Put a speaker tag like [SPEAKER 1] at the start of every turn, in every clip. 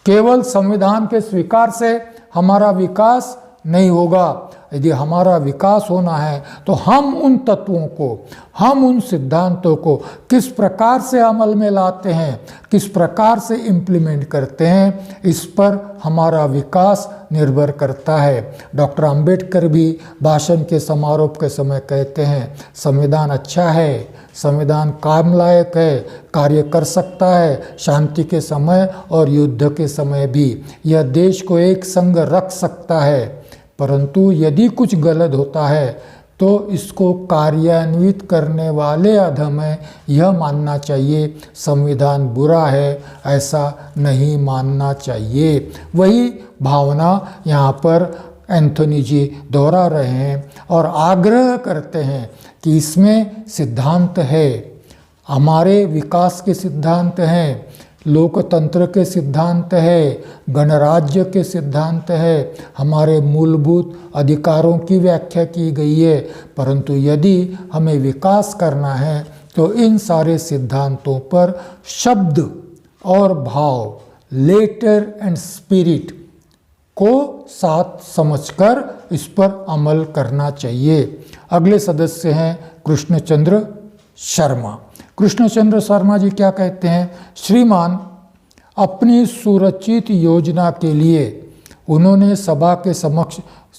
[SPEAKER 1] केवल संविधान के स्वीकार से हमारा विकास नहीं होगा। यदि हमारा विकास होना है तो हम उन तत्वों को, हम उन सिद्धांतों को किस प्रकार से अमल में लाते हैं, किस प्रकार से इम्प्लीमेंट करते हैं, इस पर हमारा विकास निर्भर करता है। डॉक्टर अंबेडकर भी भाषण के समारोह के समय कहते हैं, संविधान अच्छा है, संविधान काम लायक है, कार्य कर सकता है, शांति के समय और युद्ध के समय भी यह देश को एक संग रख सकता है, परंतु यदि कुछ गलत होता है तो इसको कार्यान्वित करने वाले अधम है, यह मानना चाहिए। संविधान बुरा है ऐसा नहीं मानना चाहिए। वही भावना यहाँ पर एंथोनी जी दोहरा रहे हैं और आग्रह करते हैं कि इसमें सिद्धांत है, हमारे विकास के सिद्धांत हैं, लोकतंत्र के सिद्धांत है, गणराज्य के सिद्धांत है, हमारे मूलभूत अधिकारों की व्याख्या की गई है। परंतु यदि हमें विकास करना है तो इन सारे सिद्धांतों पर शब्द और भाव, लेटर एंड स्पिरिट को साथ समझकर इस पर अमल करना चाहिए। अगले सदस्य हैं कृष्णचंद्र शर्मा। कृष्णचंद्र शर्मा जी क्या कहते हैं? श्रीमान, अपनी सुरचित योजना के लिए उन्होंने सभा के समक्ष,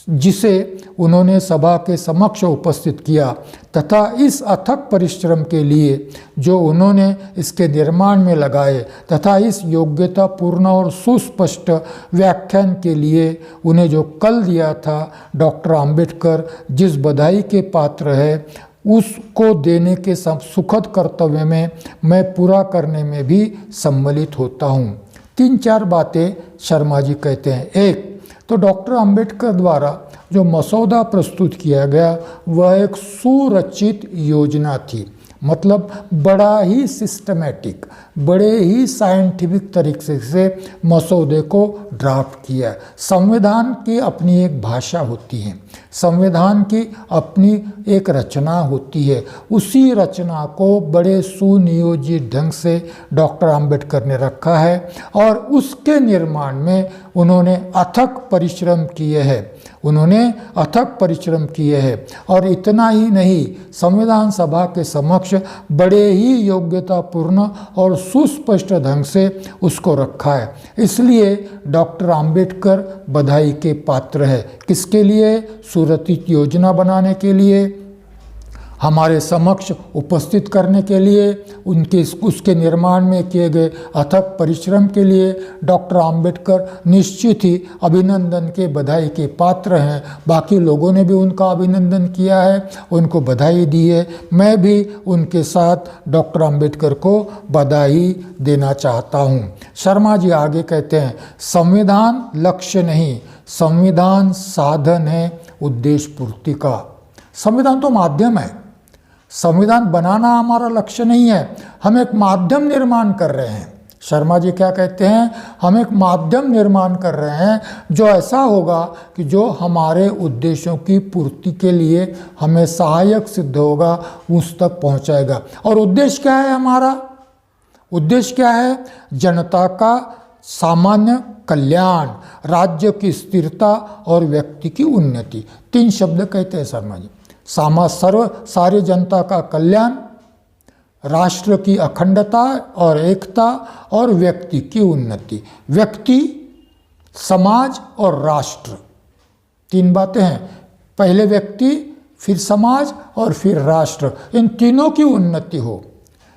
[SPEAKER 1] जिसे उन्होंने सभा के समक्ष उपस्थित किया तथा इस अथक परिश्रम के लिए जो उन्होंने इसके निर्माण में लगाए तथा इस योग्यतापूर्ण और सुस्पष्ट व्याख्यान के लिए उन्हें जो कल दिया था, डॉक्टर अंबेडकर जिस बधाई के पात्र है उसको देने के सुखद कर्तव्य में मैं पूरा करने में भी सम्मिलित होता हूँ। 3-4 बातें शर्मा जी कहते हैं। एक तो डॉक्टर अंबेडकर द्वारा जो मसौदा प्रस्तुत किया गया वह एक सुरचित योजना थी, मतलब बड़ा ही सिस्टमैटिक, बड़े ही साइंटिफिक तरीके से मसौदे को ड्राफ्ट किया। संविधान की अपनी एक भाषा होती है, संविधान की अपनी एक रचना होती है, उसी रचना को बड़े सुनियोजित ढंग से डॉक्टर अंबेडकर ने रखा है और उसके निर्माण में उन्होंने अथक परिश्रम किए हैं, उन्होंने अथक परिश्रम किए हैं। और इतना ही नहीं, संविधान सभा के समक्ष बड़े ही योग्यतापूर्ण और सुस्पष्ट ढंग से उसको रखा है। इसलिए डॉक्टर अंबेडकर बधाई के पात्र है। किसके लिए? सुरचित योजना बनाने के लिए, हमारे समक्ष उपस्थित करने के लिए, उसके निर्माण में किए गए अथक परिश्रम के लिए डॉक्टर अंबेडकर निश्चित ही अभिनंदन के, बधाई के पात्र हैं। बाकी लोगों ने भी उनका अभिनंदन किया है, उनको बधाई दी है। मैं भी उनके साथ डॉक्टर अंबेडकर को बधाई देना चाहता हूँ। शर्मा जी आगे कहते हैं, संविधान लक्ष्य नहीं, संविधान साधन है उद्देश्य पूर्ति का। संविधान तो माध्यम है, संविधान बनाना हमारा लक्ष्य नहीं है, हम एक माध्यम निर्माण कर रहे हैं। शर्मा जी क्या कहते हैं? हम एक माध्यम निर्माण कर रहे हैं जो ऐसा होगा कि जो हमारे उद्देश्यों की पूर्ति के लिए हमें सहायक सिद्ध होगा, उस तक पहुंचाएगा। और उद्देश्य क्या है हमारा? उद्देश्य क्या है? जनता का सामान्य कल्याण, राज्य की स्थिरता और व्यक्ति की उन्नति। 3 शब्द कहते हैं शर्मा जी। सारी जनता का कल्याण, राष्ट्र की अखंडता और एकता और व्यक्ति की उन्नति। व्यक्ति, समाज और राष्ट्र, 3 बातें हैं। पहले व्यक्ति, फिर समाज और फिर राष्ट्र। इन तीनों की उन्नति हो,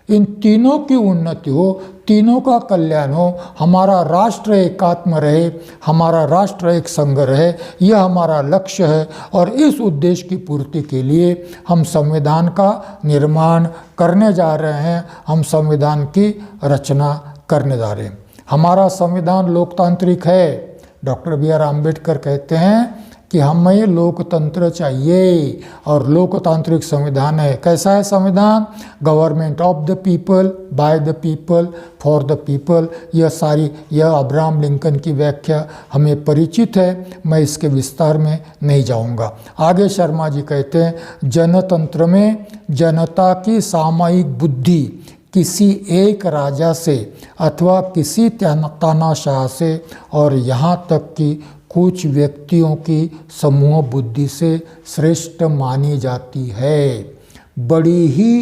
[SPEAKER 1] इन तीनों की उन्नति हो, तीनों का कल्याण हो, हमारा राष्ट्र एकात्म रहे, हमारा राष्ट्र एक संग रहे, यह हमारा लक्ष्य है। और इस उद्देश्य की पूर्ति के लिए हम संविधान का निर्माण करने जा रहे हैं, हम संविधान की रचना करने जा रहे हैं। हमारा संविधान लोकतांत्रिक है। डॉक्टर बी आर अम्बेडकर कहते हैं कि हमें लोकतंत्र चाहिए और लोकतांत्रिक संविधान है। कैसा है संविधान? Government of the people, by the people, for the people. यह अब्राहम लिंकन की व्याख्या हमें परिचित है, मैं इसके विस्तार में नहीं जाऊंगा। आगे शर्मा जी कहते हैं, जनतंत्र में जनता की सामूहिक बुद्धि किसी एक राजा से अथवा किसी तानाशाह से और यहाँ तक कि कुछ व्यक्तियों की समूह बुद्धि से श्रेष्ठ मानी जाती है। बड़ी ही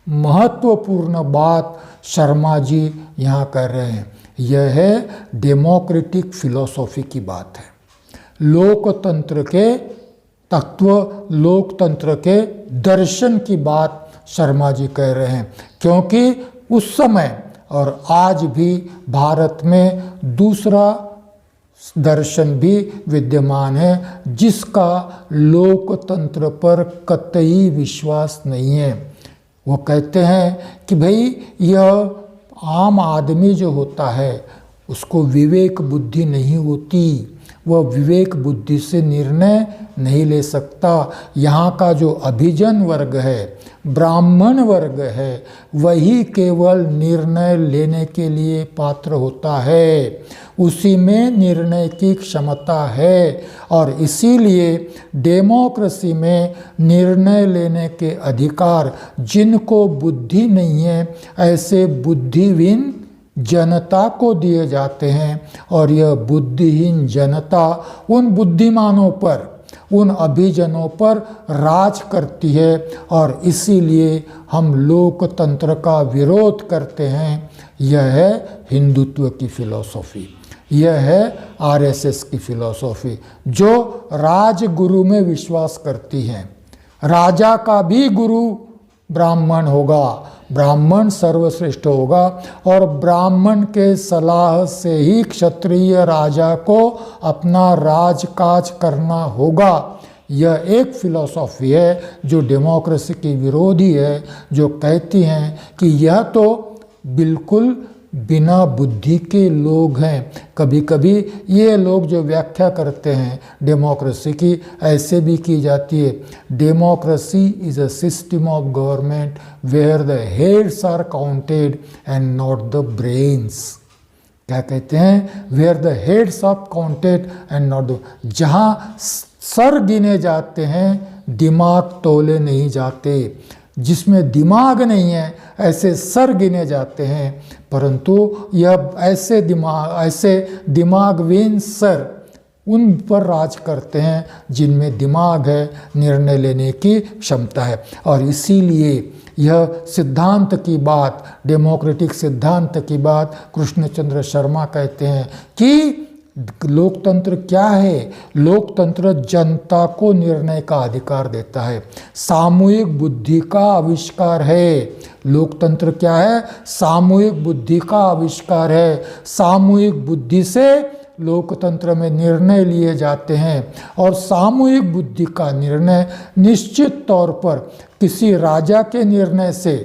[SPEAKER 1] महत्वपूर्ण बात शर्मा जी यहाँ कर रहे हैं। यह है डेमोक्रेटिक फिलॉसफी की बात है, लोकतंत्र के तत्व, लोकतंत्र के दर्शन की बात शर्मा जी कह रहे हैं। क्योंकि उस समय और आज भी भारत में दूसरा दर्शन भी विद्यमान है जिसका लोकतंत्र पर कतई विश्वास नहीं है। वो कहते हैं कि भाई यह आम आदमी जो होता है उसको विवेक बुद्धि नहीं होती, वह विवेक बुद्धि से निर्णय नहीं ले सकता। यहाँ का जो अभिजन वर्ग है, ब्राह्मण वर्ग है, वही केवल निर्णय लेने के लिए पात्र होता है, उसी में निर्णय की क्षमता है। और इसीलिए डेमोक्रेसी में निर्णय लेने के अधिकार जिनको बुद्धि नहीं है ऐसे बुद्धिहीन जनता को दिए जाते हैं। और यह बुद्धिहीन जनता उन बुद्धिमानों पर, उन अभिजनों पर राज करती है। और इसीलिए हम लोकतंत्र का विरोध करते हैं। यह है हिंदुत्व की फिलॉसफी, यह है आरएसएस की फिलॉसफी जो राजगुरु में विश्वास करती है। राजा का भी गुरु ब्राह्मण होगा, ब्राह्मण सर्वश्रेष्ठ होगा और ब्राह्मण के सलाह से ही क्षत्रिय राजा को अपना राजकाज करना होगा। यह एक फिलॉसफी है जो डेमोक्रेसी की विरोधी है, जो कहती हैं कि यह तो बिल्कुल बिना बुद्धि के लोग हैं। कभी कभी ये लोग जो व्याख्या करते हैं डेमोक्रेसी की ऐसे भी की जाती है, democracy is a system of government where the heads are counted and not the brains. क्या कहते हैं? Where the heads are counted and not the, जहाँ सर गिने जाते हैं दिमाग तोले नहीं जाते। जिसमें दिमाग नहीं है ऐसे सर गिने जाते हैं, परंतु यह ऐसे दिमागहीन सर उन पर राज करते हैं जिनमें दिमाग है, निर्णय लेने की क्षमता है। और इसीलिए यह सिद्धांत की बात, डेमोक्रेटिक सिद्धांत की बात कृष्णचंद्र शर्मा कहते हैं कि लोकतंत्र क्या है? लोकतंत्र जनता को निर्णय का अधिकार देता है, सामूहिक बुद्धि का आविष्कार है। लोकतंत्र क्या है? सामूहिक बुद्धि का आविष्कार है। सामूहिक बुद्धि से लोकतंत्र में निर्णय लिए जाते हैं और सामूहिक बुद्धि का निर्णय निश्चित तौर पर किसी राजा के निर्णय से,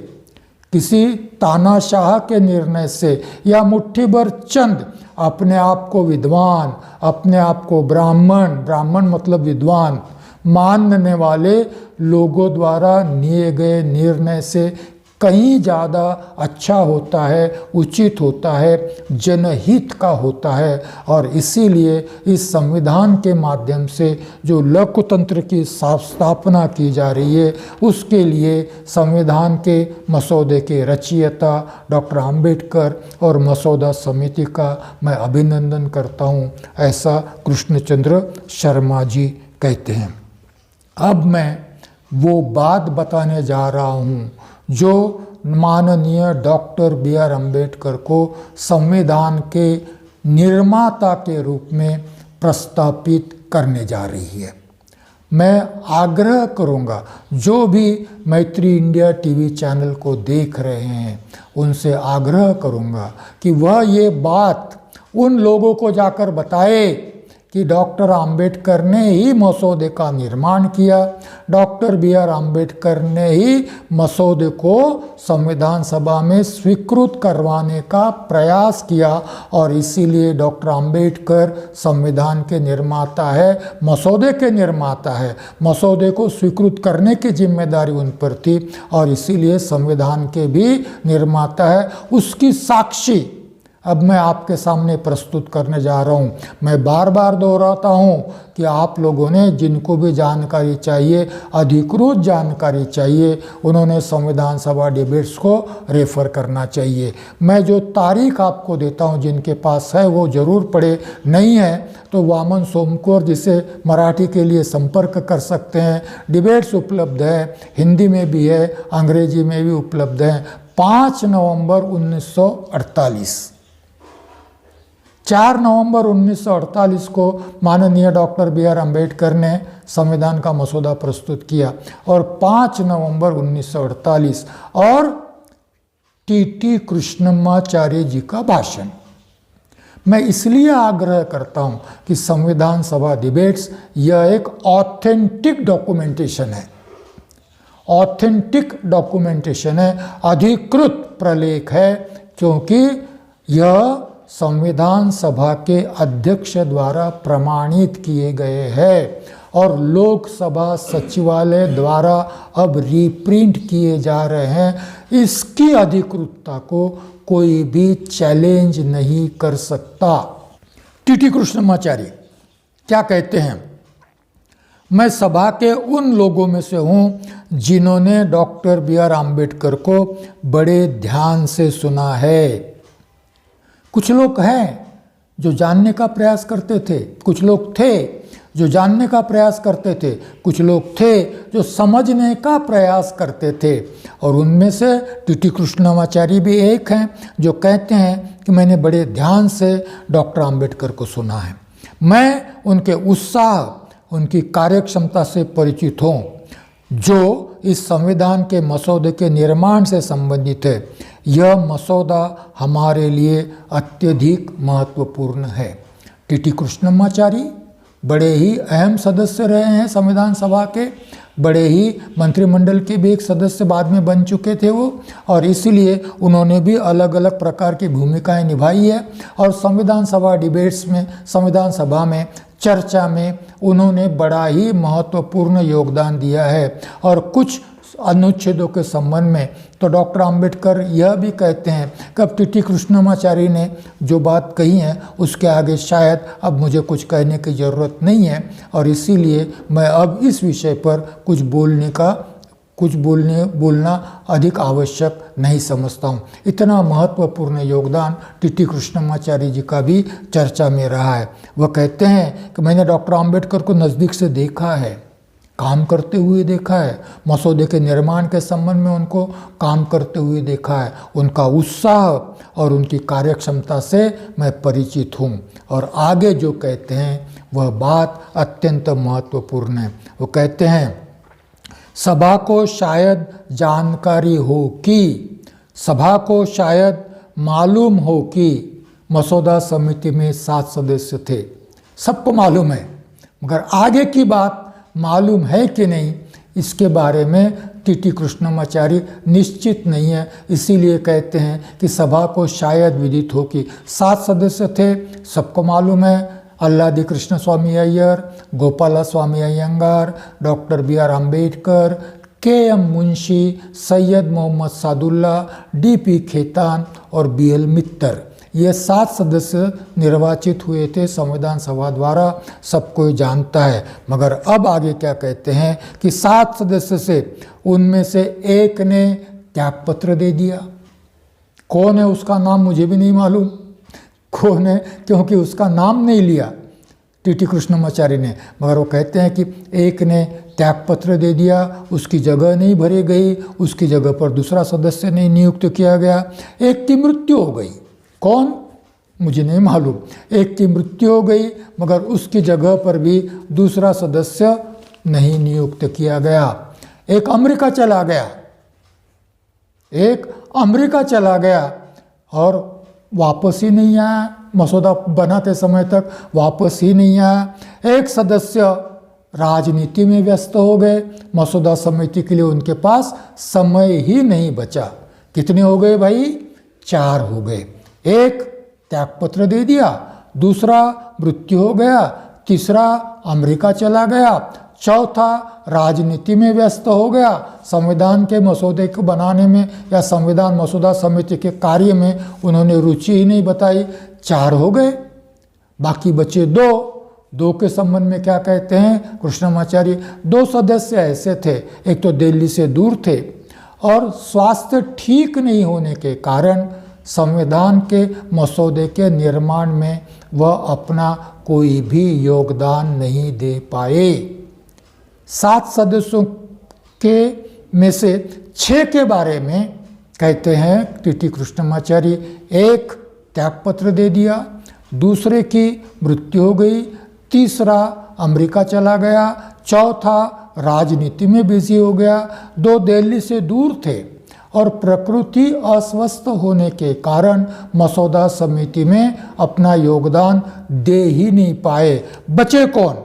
[SPEAKER 1] किसी तानाशाह के निर्णय से या मुट्ठी भर चंद अपने आप को विद्वान, अपने आप को ब्राह्मण, ब्राह्मण मतलब विद्वान मानने वाले लोगों द्वारा लिए गए निर्णय से कहीं ज़्यादा अच्छा होता है, उचित होता है, जनहित का होता है। और इसीलिए इस संविधान के माध्यम से जो लोकतंत्र की स्थापना की जा रही है उसके लिए संविधान के मसौदे के रचयिता डॉक्टर अंबेडकर और मसौदा समिति का मैं अभिनंदन करता हूँ, ऐसा कृष्णचंद्र शर्मा जी कहते हैं। अब मैं वो बात बताने जा रहा हूँ जो माननीय डॉक्टर बी.आर. अम्बेडकर को संविधान के निर्माता के रूप में प्रस्तापित करने जा रही है। मैं आग्रह करूंगा जो भी मैत्री इंडिया टीवी चैनल को देख रहे हैं उनसे आग्रह करूंगा कि वह ये बात उन लोगों को जाकर बताए कि डॉक्टर अंबेडकर ने ही मसौदे का निर्माण किया, डॉक्टर बी.आर. अम्बेडकर ने ही मसौदे को संविधान सभा में स्वीकृत करवाने का प्रयास किया और इसीलिए डॉक्टर अंबेडकर संविधान के निर्माता है, मसौदे के निर्माता है। मसौदे को स्वीकृत करने की जिम्मेदारी उन पर थी और इसीलिए संविधान के भी निर्माता है। उसकी साक्षी अब मैं आपके सामने प्रस्तुत करने जा रहा हूँ। मैं बार बार दोहराता हूँ कि आप लोगों ने जिनको भी जानकारी चाहिए, अधिकृत जानकारी चाहिए, उन्होंने संविधान सभा डिबेट्स को रेफ़र करना चाहिए। मैं जो तारीख आपको देता हूँ जिनके पास है वो ज़रूर पढ़े, नहीं है तो वामन सोमकोर जिसे मराठी के लिए संपर्क कर सकते हैं। डिबेट्स उपलब्ध है, हिंदी में भी है, अंग्रेजी में भी उपलब्ध है। 5 नवंबर 1948, 4 नवंबर 1948 को माननीय डॉक्टर B.R. अम्बेडकर ने संविधान का मसौदा प्रस्तुत किया और 5 नवंबर 1948 और T.T. कृष्णमाचार्य जी का भाषण। मैं इसलिए आग्रह करता हूं कि संविधान सभा डिबेट्स यह एक ऑथेंटिक डॉक्यूमेंटेशन है, ऑथेंटिक डॉक्यूमेंटेशन है, अधिकृत प्रलेख है, क्योंकि यह संविधान सभा के अध्यक्ष द्वारा प्रमाणित किए गए हैं और लोकसभा सचिवालय द्वारा अब रीप्रिंट किए जा रहे हैं। इसकी अधिकृतता को कोई भी चैलेंज नहीं कर सकता। T.T. कृष्णमाचार्य क्या कहते हैं? मैं सभा के उन लोगों में से हूँ जिन्होंने डॉक्टर B.R. अम्बेडकर को बड़े ध्यान से सुना है। कुछ लोग हैं जो जानने का प्रयास करते थे, कुछ लोग थे जो जानने का प्रयास करते थे, कुछ लोग थे जो समझने का प्रयास करते थे, और उनमें से T.T. कृष्णमाचार्य भी एक हैं जो कहते हैं कि मैंने बड़े ध्यान से डॉक्टर अम्बेडकर को सुना है। मैं उनके उत्साह, उनकी कार्यक्षमता से परिचित हूँ जो इस संविधान के मसौदे के निर्माण से संबंधित है। यह मसौदा हमारे लिए अत्यधिक महत्वपूर्ण है। T.T. कृष्णमाचार्य बड़े ही अहम सदस्य रहे हैं संविधान सभा के, बड़े ही मंत्रिमंडल के भी एक सदस्य बाद में बन चुके थे वो, और इसीलिए उन्होंने भी अलग अलग प्रकार की भूमिकाएं निभाई है। और संविधान सभा डिबेट्स में, संविधान सभा में चर्चा में उन्होंने बड़ा ही महत्वपूर्ण योगदान दिया है। और कुछ अनुच्छेदों के संबंध में तो डॉक्टर अम्बेडकर यह भी कहते हैं कि अब T.T. कृष्णमाचार्य ने जो बात कही है उसके आगे शायद अब मुझे कुछ कहने की ज़रूरत नहीं है, और इसीलिए मैं अब इस विषय पर बोलना अधिक आवश्यक नहीं समझता हूँ। इतना महत्वपूर्ण योगदान T.T. कृष्णमाचार्य जी का भी चर्चा में रहा है। वह कहते हैं कि मैंने डॉक्टर अम्बेडकर को नज़दीक से देखा है, काम करते हुए देखा है, मसौदे के निर्माण के संबंध में उनको काम करते हुए देखा है। उनका उत्साह और उनकी कार्यक्षमता से मैं परिचित हूँ। और आगे जो कहते हैं वह बात अत्यंत महत्वपूर्ण है। वो कहते हैं सभा को शायद जानकारी हो कि, सभा को शायद मालूम हो कि मसौदा समिति में 7 सदस्य थे। सबको मालूम है, मगर आगे की बात मालूम है कि नहीं इसके बारे में T.T. कृष्णमाचार्य निश्चित नहीं है। इसीलिए कहते हैं कि सभा को शायद विदित हो कि 7 सदस्य थे, सबको मालूम है। अल्लादी कृष्ण स्वामी अय्यर, गोपाला स्वामी Ayyangar, doctor B.R. Ambedkar, K.M. Munshi, Syed Mohammad Saadulla, D.P. Khaitan और B.L. मित्तर, ये 7 सदस्य निर्वाचित हुए थे संविधान सभा द्वारा, सब कोई जानता है। मगर अब आगे क्या कहते हैं कि 7 सदस्य से उनमें से एक ने त्यागपत्र दे दिया। कौन है उसका नाम मुझे भी नहीं मालूम, कौन है, क्योंकि उसका नाम नहीं लिया T.T. कृष्णमाचार्य ने। मगर वो कहते हैं कि एक ने त्यागपत्र दे दिया, उसकी जगह नहीं भरी गई, उसकी जगह पर दूसरा सदस्य नहीं नियुक्त किया गया। एक की मृत्यु हो गई, कौन मुझे नहीं मालूम, एक की मृत्यु हो गई, मगर उसकी जगह पर भी दूसरा सदस्य नहीं नियुक्त किया गया। एक अमेरिका चला गया, एक अमेरिका चला गया और वापस ही नहीं आया, मसौदा बनाते समय तक वापस ही नहीं आया। एक सदस्य राजनीति में व्यस्त हो गए, मसौदा समिति के लिए उनके पास समय ही नहीं बचा। कितने हो गए भाई? 4 हो गए। एक त्यागपत्र दे दिया, दूसरा मृत्यु हो गया, तीसरा अमेरिका चला गया, चौथा, राजनीति में व्यस्त हो गया, संविधान के मसौदे को बनाने में या संविधान मसौदा समिति के कार्य में उन्होंने रुचि ही नहीं बताई। 4 हो गए, बाकी बचे 2 के संबंध में क्या कहते हैं कृष्णमाचार्य? 2 सदस्य ऐसे थे, एक तो दिल्ली से दूर थे और स्वास्थ्य ठीक नहीं होने के कारण संविधान के मसौदे के निर्माण में वह अपना कोई भी योगदान नहीं दे पाए। 7 सदस्यों के में से 6 के बारे में कहते हैं टीटी कृष्णमाचार्य, एक त्यागपत्र दे दिया, दूसरे की मृत्यु हो गई, तीसरा अमेरिका चला गया, चौथा राजनीति में बिजी हो गया, 2 दिल्ली से दूर थे और प्रकृति अस्वस्थ होने के कारण मसौदा समिति में अपना योगदान दे ही नहीं पाए। बचे कौन?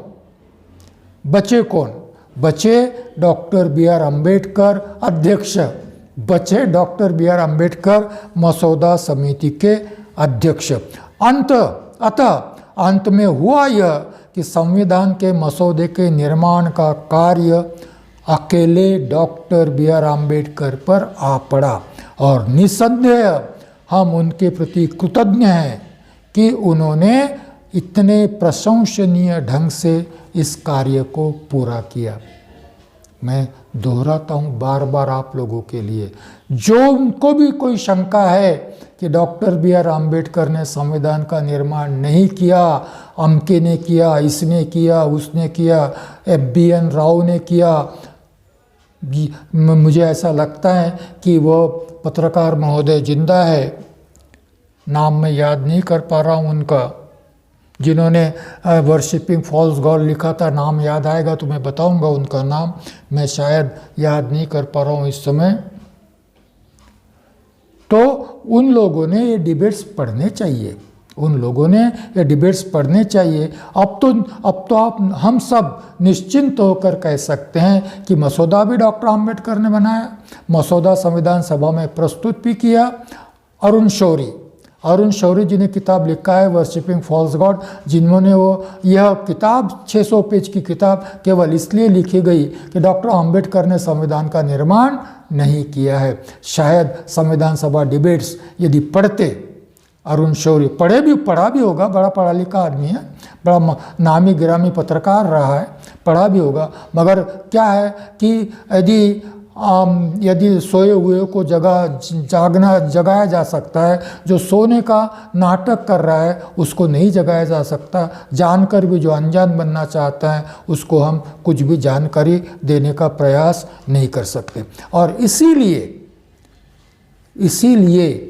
[SPEAKER 1] बचे डॉक्टर बी.आर. अम्बेडकर अध्यक्ष, बचे डॉक्टर बी.आर. अम्बेडकर मसौदा समिति के अध्यक्ष। अतः अंत में हुआ यह कि संविधान के मसौदे के निर्माण का कार्य अकेले डॉक्टर बी.आर. अम्बेडकर पर आ पड़ा और निस्संदेह हम उनके प्रति कृतज्ञ हैं कि उन्होंने इतने प्रशंसनीय ढंग से इस कार्य को पूरा किया। मैं दोहराता हूँ बार बार आप लोगों के लिए, जो उनको भी कोई शंका है कि डॉक्टर बी.आर. अम्बेडकर ने संविधान का निर्माण नहीं किया, अमके ने किया, इसने किया, उसने किया, F.B.N. राव ने किया, मुझे ऐसा लगता है कि वो पत्रकार महोदय जिंदा है, नाम मैं याद नहीं कर पा रहा हूँ उनका, जिन्होंने वर्शिपिंग फॉल्स गॉड लिखा था, नाम याद आएगा तो मैं बताऊंगा उनका नाम, मैं शायद याद नहीं कर पा रहा हूँ इस समय। तो उन लोगों ने ये डिबेट्स पढ़ने चाहिए, अब तो आप हम सब निश्चिंत होकर कह सकते हैं कि मसौदा भी डॉक्टर अम्बेडकर ने बनाया, मसौदा संविधान सभा में प्रस्तुत भी किया। अरुण शौरी जी ने किताब लिखा है वर्शिपिंग फॉल्स गॉड, जिन्होंने यह किताब 600 पेज की किताब केवल इसलिए लिखी गई कि डॉक्टर अम्बेडकर ने संविधान का निर्माण नहीं किया है। शायद संविधान सभा डिबेट्स यदि पढ़ते, अरुण शौरी पढ़ा भी होगा, बड़ा पढ़ा लिखा आदमी है, बड़ा नामी गिरामी पत्रकार रहा है, पढ़ा भी होगा, मगर क्या है कि यदि सोए हुए को जगाया जा सकता है, जो सोने का नाटक कर रहा है उसको नहीं जगाया जा सकता, जानकर भी जो अनजान बनना चाहता है उसको हम कुछ भी जानकारी देने का प्रयास नहीं कर सकते। और इसीलिए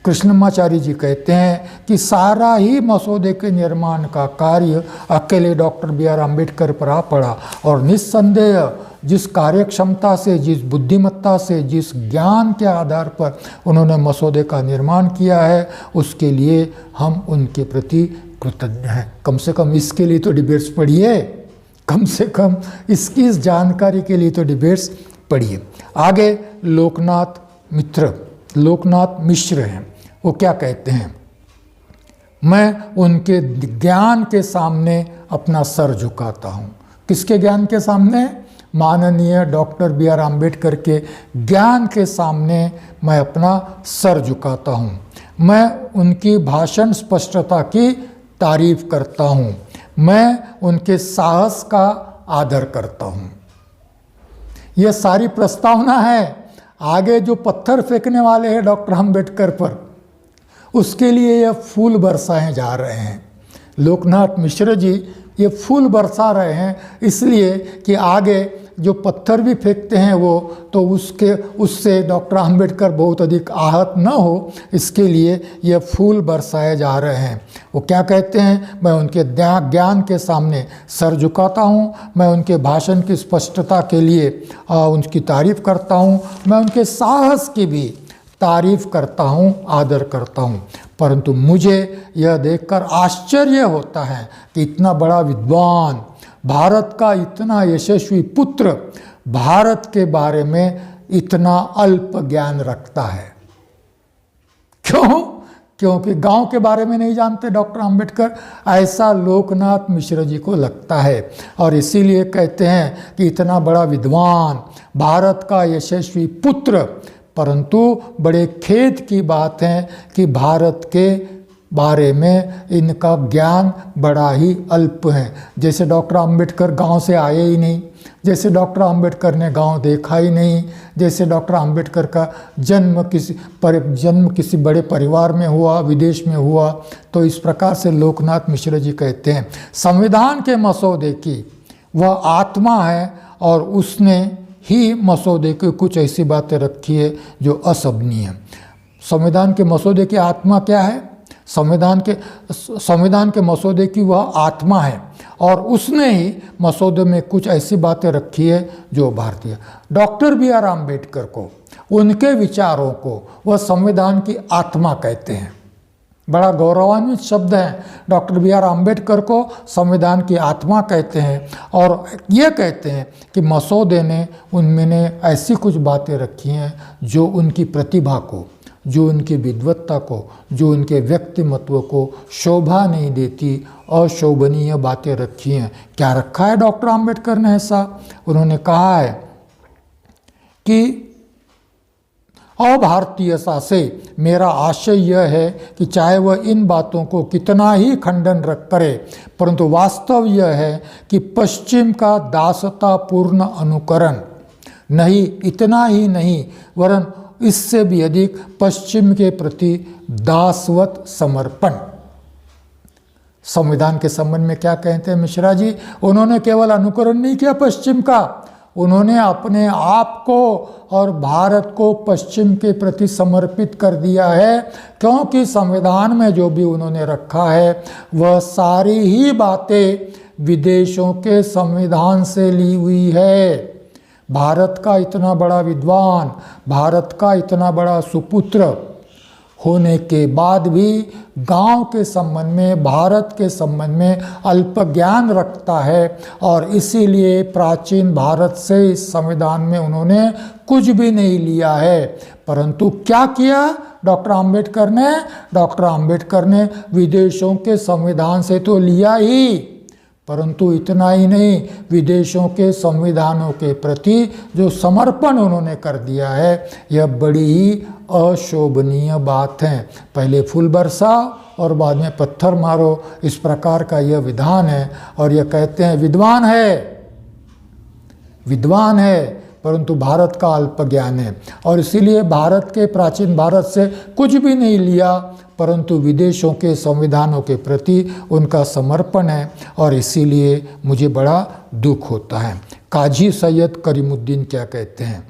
[SPEAKER 1] कृष्णमाचार्य जी कहते हैं कि सारा ही मसौदे के निर्माण का कार्य अकेले डॉक्टर बी.आर. अम्बेडकर पर आ पड़ा और निस्संदेह जिस कार्यक्षमता से, जिस बुद्धिमत्ता से, जिस ज्ञान के आधार पर उन्होंने मसौदे का निर्माण किया है, उसके लिए हम उनके प्रति कृतज्ञ हैं। कम से कम इसके लिए तो डिबेट्स पढ़िए, कम से कम इसकी इस जानकारी के लिए तो डिबेट्स पढ़िए। आगे लोकनाथ मिश्र हैं, वो क्या कहते हैं? मैं उनके ज्ञान के सामने अपना सर झुकाता हूँ। किसके ज्ञान के सामने? माननीय डॉक्टर बी.आर. अम्बेडकर के ज्ञान के सामने मैं अपना सर झुकाता हूँ। मैं उनकी भाषण स्पष्टता की तारीफ करता हूँ, मैं उनके साहस का आदर करता हूँ। यह सारी प्रस्तावना है। आगे जो पत्थर फेंकने वाले हैं डॉक्टर अम्बेडकर पर, उसके लिए यह फूल बरसाए जा रहे हैं। लोकनाथ मिश्र जी ये फूल बरसा रहे हैं इसलिए कि आगे जो पत्थर भी फेंकते हैं तो उससे डॉक्टर अम्बेडकर बहुत अधिक आहत न हो, इसके लिए ये फूल बरसाए जा रहे हैं। वो क्या कहते हैं? मैं उनके ज्ञान के सामने सर झुकाता हूँ, मैं उनके भाषण की स्पष्टता के लिए उनकी तारीफ करता हूँ, मैं उनके साहस की भी तारीफ करता हूँ, आदर करता हूँ। परंतु मुझे यह देखकर आश्चर्य होता है कि इतना बड़ा विद्वान, भारत का इतना यशस्वी पुत्र भारत के बारे में इतना अल्प ज्ञान रखता है। क्यों? क्योंकि गांव के बारे में नहीं जानते डॉक्टर अंबेडकर, ऐसा लोकनाथ मिश्र जी को लगता है। और इसीलिए कहते हैं कि इतना बड़ा विद्वान, भारत का यशस्वी पुत्र, परंतु बड़े खेद की बात है कि भारत के बारे में इनका ज्ञान बड़ा ही अल्प है। जैसे डॉक्टर अंबेडकर गांव से आए ही नहीं, जैसे डॉक्टर अंबेडकर ने गांव देखा ही नहीं, जैसे डॉक्टर अंबेडकर का जन्म किसी बड़े परिवार में हुआ, विदेश में हुआ। तो इस प्रकार से लोकनाथ मिश्र जी कहते हैं संविधान के मसौदे की वह आत्मा है और उसने ही मसौदे की कुछ ऐसी बातें रखी है जो असंभवनीय है। संविधान के मसौदे की आत्मा क्या है? संविधान के मसौदे की वह आत्मा है और उसने ही मसौदे में कुछ ऐसी बातें रखी है जो भारतीय। डॉक्टर बी आर अम्बेडकर को, उनके विचारों को वह संविधान की आत्मा कहते हैं। बड़ा गौरवान्वित शब्द है। डॉक्टर बी आर अम्बेडकर को संविधान की आत्मा कहते हैं और ये कहते हैं कि मसौदे ने उनमें ऐसी कुछ बातें रखी हैं जो उनकी प्रतिभा को, जो उनकी विद्वत्ता को, जो उनके व्यक्तिमत्व को शोभा नहीं देती, अशोभनीय बातें रखी हैं। क्या रखा है डॉक्टर अंबेडकर ने ऐसा? उन्होंने कहा है कि अभारतीयता से मेरा आशय यह है कि चाहे वह इन बातों को कितना ही खंडन करे, परंतु वास्तव यह है कि पश्चिम का दासतापूर्ण अनुकरण नहीं, इतना ही नहीं वरन इससे भी अधिक पश्चिम के प्रति दासवत समर्पण। संविधान के संबंध में क्या कहते हैं मिश्रा जी? उन्होंने केवल अनुकरण नहीं किया पश्चिम का, उन्होंने अपने आप को और भारत को पश्चिम के प्रति समर्पित कर दिया है, क्योंकि संविधान में जो भी उन्होंने रखा है वह सारी ही बातें विदेशों के संविधान से ली हुई है। भारत का इतना बड़ा विद्वान, भारत का इतना बड़ा सुपुत्र होने के बाद भी गांव के संबंध में, भारत के संबंध में अल्प ज्ञान रखता है और इसीलिए प्राचीन भारत से इस संविधान में उन्होंने कुछ भी नहीं लिया है। परंतु क्या किया डॉक्टर अंबेडकर ने? डॉक्टर अंबेडकर ने विदेशों के संविधान से तो लिया ही, परंतु इतना ही नहीं, विदेशों के संविधानों के प्रति जो समर्पण उन्होंने कर दिया है यह बड़ी ही अशोभनीय बात है। पहले फूल बरसाओ और बाद में पत्थर मारो, इस प्रकार का यह विधान है। और यह कहते हैं विद्वान है परंतु भारत का अल्प ज्ञान है और इसीलिए भारत के, प्राचीन भारत से कुछ भी नहीं लिया, परंतु विदेशों के संविधानों के प्रति उनका समर्पण है और इसीलिए मुझे बड़ा दुख होता है। काजी सैयद करीमुद्दीन क्या कहते हैं?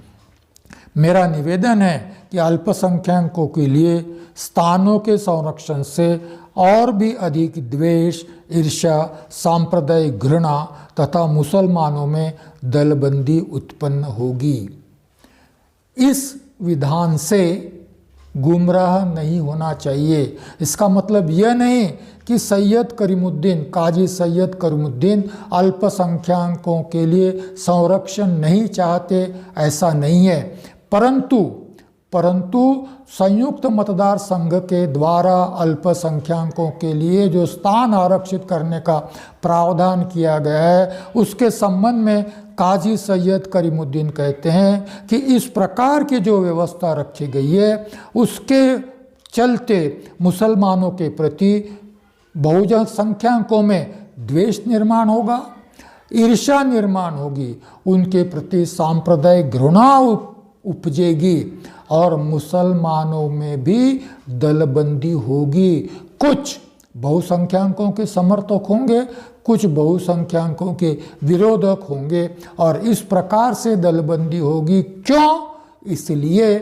[SPEAKER 1] मेरा निवेदन है कि अल्पसंख्यकों के लिए स्थानों के संरक्षण से और भी अधिक द्वेष, ईर्ष्या, सांप्रदायिक घृणा तथा मुसलमानों में दलबंदी उत्पन्न होगी। इस विधान से गुमराह नहीं होना चाहिए। इसका मतलब यह नहीं कि सैयद करीमुद्दीन, काजी सैयद करीमुद्दीन अल्पसंख्यकों के लिए संरक्षण नहीं चाहते, ऐसा नहीं है। परंतु संयुक्त मतदार संघ के द्वारा अल्पसंख्यकों के लिए जो स्थान आरक्षित करने का प्रावधान किया गया है उसके संबंध में काजी सैयद करीमुद्दीन कहते हैं कि इस प्रकार की जो व्यवस्था रखी गई है उसके चलते मुसलमानों के प्रति बहुजन संख्यकों में द्वेष निर्माण होगा, ईर्ष्या निर्माण होगी, उनके प्रति सांप्रदायिक घृणा उपजेगी और मुसलमानों में भी दलबंदी होगी। कुछ बहुसंख्यकों के समर्थक होंगे, कुछ बहुसंख्यकों के विरोधक होंगे और इस प्रकार से दलबंदी होगी। क्यों? इसलिए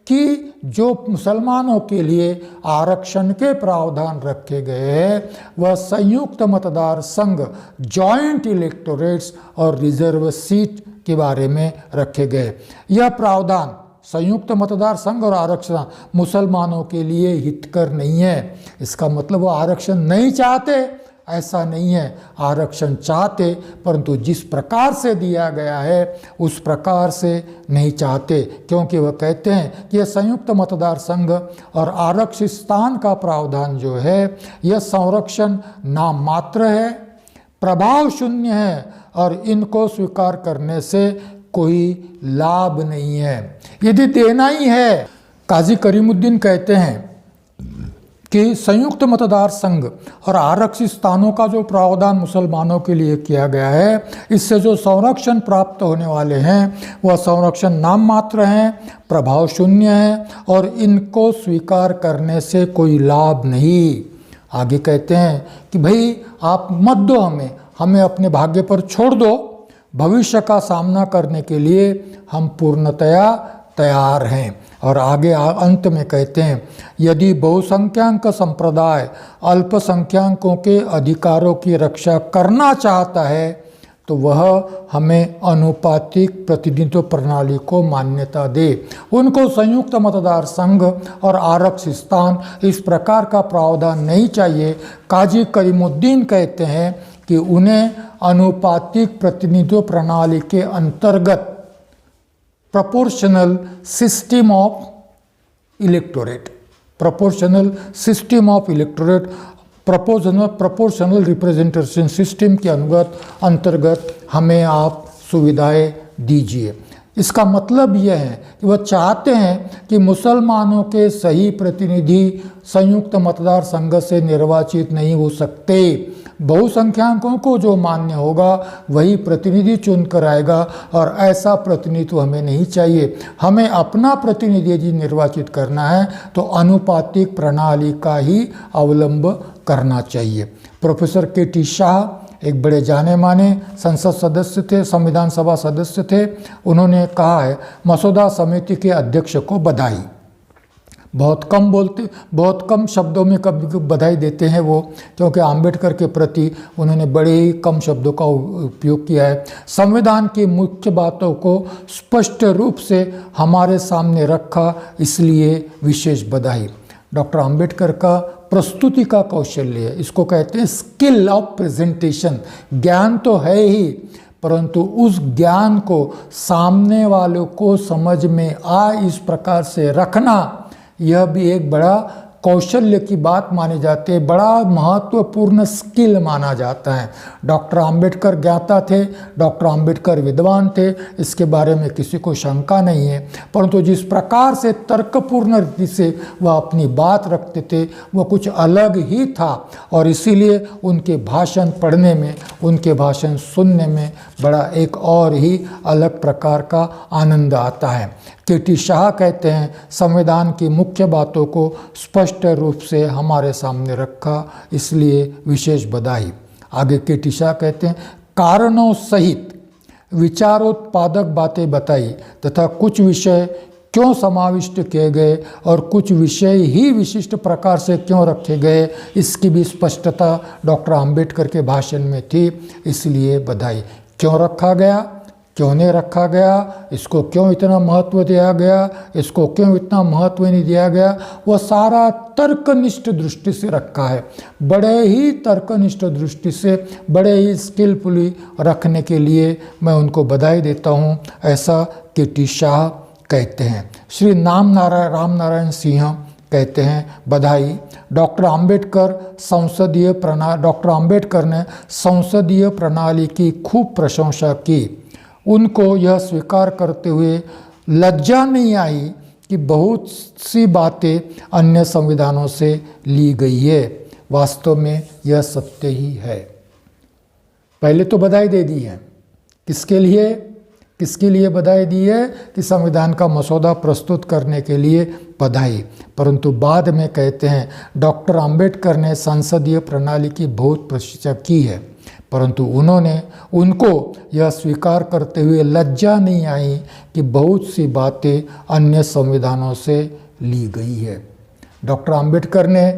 [SPEAKER 1] कि जो मुसलमानों के लिए आरक्षण के प्रावधान रखे गए हैं वह संयुक्त मतदार संघ, जॉइंट इलेक्टोरेट्स और रिजर्व सीट के बारे में रखे गए। यह प्रावधान संयुक्त मतदार संघ और आरक्षण मुसलमानों के लिए हितकर नहीं है। इसका मतलब वो आरक्षण नहीं चाहते, ऐसा नहीं है, आरक्षण चाहते, परंतु जिस प्रकार से दिया गया है उस प्रकार से नहीं चाहते, क्योंकि वह कहते हैं कि यह संयुक्त मतदार संघ और आरक्षित स्थान का प्रावधान जो है यह संरक्षण नाम मात्र है, प्रभाव शून्य है और इनको स्वीकार करने से कोई लाभ नहीं है। यदि देना ही है, काजी करीमुद्दीन कहते हैं कि संयुक्त मतदार संघ और आरक्षित स्थानों का जो प्रावधान मुसलमानों के लिए किया गया है, इससे जो संरक्षण प्राप्त होने वाले हैं वह संरक्षण नाम मात्र हैं, प्रभाव शून्य है और इनको स्वीकार करने से कोई लाभ नहीं। आगे कहते हैं कि भाई आप मत दो, हमें अपने भाग्य पर छोड़ दो, भविष्य का सामना करने के लिए हम पूर्णतया तैयार हैं। और आगे अंत में कहते हैं, यदि बहुसंख्याक संप्रदाय अल्पसंख्याकों के अधिकारों की रक्षा करना चाहता है तो वह हमें अनुपातिक प्रतिनिधित्व प्रणाली को मान्यता दे। उनको संयुक्त मतदार संघ और आरक्षित स्थान इस प्रकार का प्रावधान नहीं चाहिए। काजी करीमुद्दीन कहते हैं कि उन्हें अनुपातिक प्रतिनिधित्व प्रणाली के अंतर्गत proportional system of electorate, proportional representation system के अंतर्गत हमें आप सुविधाएं दीजिए। इसका मतलब यह है कि वह चाहते हैं कि मुसलमानों के सही प्रतिनिधि संयुक्त मतदार संघ से निर्वाचित नहीं हो सकते। बहुसंख्याकों को जो मान्य होगा वही प्रतिनिधि चुनकर आएगा और ऐसा प्रतिनिधित्व हमें नहीं चाहिए। हमें अपना प्रतिनिधि यदि निर्वाचित करना है तो अनुपातिक प्रणाली का ही अवलंब करना चाहिए। Professor K.T.. शाह एक बड़े जाने माने संसद सदस्य थे, संविधान सभा सदस्य थे। उन्होंने कहा है, मसौदा समिति के अध्यक्ष को बधाई। बहुत कम शब्दों में कभी बधाई देते हैं वो, क्योंकि आम्बेडकर के प्रति उन्होंने बड़े ही कम शब्दों का उपयोग किया है। संविधान की मुख्य बातों को स्पष्ट रूप से हमारे सामने रखा, इसलिए विशेष बधाई। डॉक्टर आम्बेडकर का प्रस्तुति का कौशल्य है, इसको कहते हैं स्किल ऑफ प्रेजेंटेशन। ज्ञान तो है ही, परंतु उस ज्ञान को सामने वालों को समझ में आ इस प्रकार से रखना, यह भी एक बड़ा कौशल्य की बात मानी जाती है, बड़ा महत्वपूर्ण स्किल माना जाता है। डॉक्टर आम्बेडकर ज्ञाता थे, डॉक्टर आम्बेडकर विद्वान थे, इसके बारे में किसी को शंका नहीं है, परंतु जिस प्रकार से तर्कपूर्ण रीति से वह अपनी बात रखते थे वह कुछ अलग ही था और इसीलिए उनके भाषण पढ़ने में, उनके भाषण सुनने में बड़ा एक और ही अलग प्रकार का आनंद आता है। के.टी. शाह कहते हैं, संविधान की मुख्य बातों को स्पष्ट रूप से हमारे सामने रखा, इसलिए विशेष बधाई। आगे के.टी. शाह कहते हैं, कारणों सहित विचारोत्पादक बातें बताई तथा कुछ विषय क्यों समाविष्ट किए गए और कुछ विषय ही विशिष्ट प्रकार से क्यों रखे गए, इसकी भी स्पष्टता डॉक्टर आम्बेडकर के भाषण में थी, इसलिए बधाई। क्यों रखा गया, क्यों नहीं रखा गया, इसको क्यों इतना महत्व दिया गया, इसको क्यों इतना महत्व नहीं दिया गया, वह सारा तर्कनिष्ठ दृष्टि से रखा है। बड़े ही तर्कनिष्ठ दृष्टि से, बड़े ही स्किलफुली रखने के लिए मैं उनको बधाई देता हूँ, ऐसा के.टी. शाह कहते हैं। श्री राम नारायण सिंह कहते हैं, बधाई। डॉक्टर आम्बेडकर ने संसदीय प्रणाली की खूब प्रशंसा की। उनको यह स्वीकार करते हुए लज्जा नहीं आई कि बहुत सी बातें अन्य संविधानों से ली गई है। वास्तव में यह सत्य ही है। पहले तो बधाई दे दी है, किसके लिए बधाई दी है कि संविधान का मसौदा प्रस्तुत करने के लिए बधाई, परंतु बाद में कहते हैं डॉक्टर आम्बेडकर ने संसदीय प्रणाली की बहुत प्रशंसा की है, परंतु उनको यह स्वीकार करते हुए लज्जा नहीं आई कि बहुत सी बातें अन्य संविधानों से ली गई है। डॉक्टर आम्बेडकर ने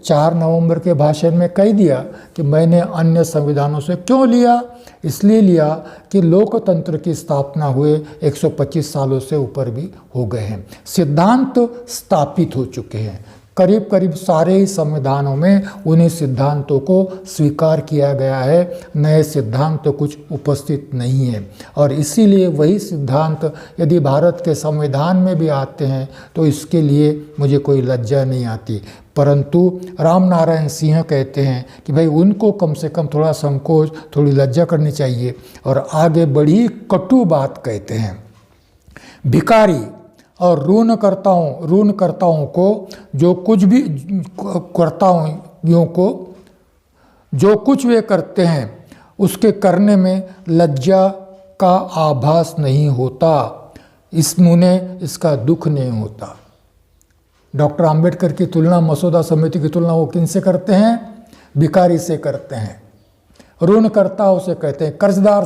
[SPEAKER 1] 4 नवंबर के भाषण में कह दिया कि मैंने अन्य संविधानों से क्यों लिया, इसलिए लिया कि लोकतंत्र की स्थापना हुए 125 सालों से ऊपर भी हो गए हैं, सिद्धांत स्थापित हो चुके हैं, करीब करीब सारे ही संविधानों में उन्हीं सिद्धांतों को स्वीकार किया गया है, नए सिद्धांत तो कुछ उपस्थित नहीं है। और इसीलिए वही सिद्धांत यदि भारत के संविधान में भी आते हैं तो इसके लिए मुझे कोई लज्जा नहीं आती। परंतु राम नारायण सिंह कहते हैं कि भाई उनको कम से कम थोड़ा संकोच, थोड़ी लज्जा करनी चाहिए। और आगे बड़ी कटु बात कहते हैं, भिखारी और ऋणकर्ताओं को जो कुछ भी कर्ताओं को जो कुछ वे करते हैं उसके करने में लज्जा का आभास नहीं होता, इस मुने इसका दुख नहीं होता। डॉक्टर आम्बेडकर की तुलना, मसौदा समिति की तुलना वो किनसे करते हैं? भिखारी से करते हैं, ऋणकर्ताओं से कहते हैं, कर्जदार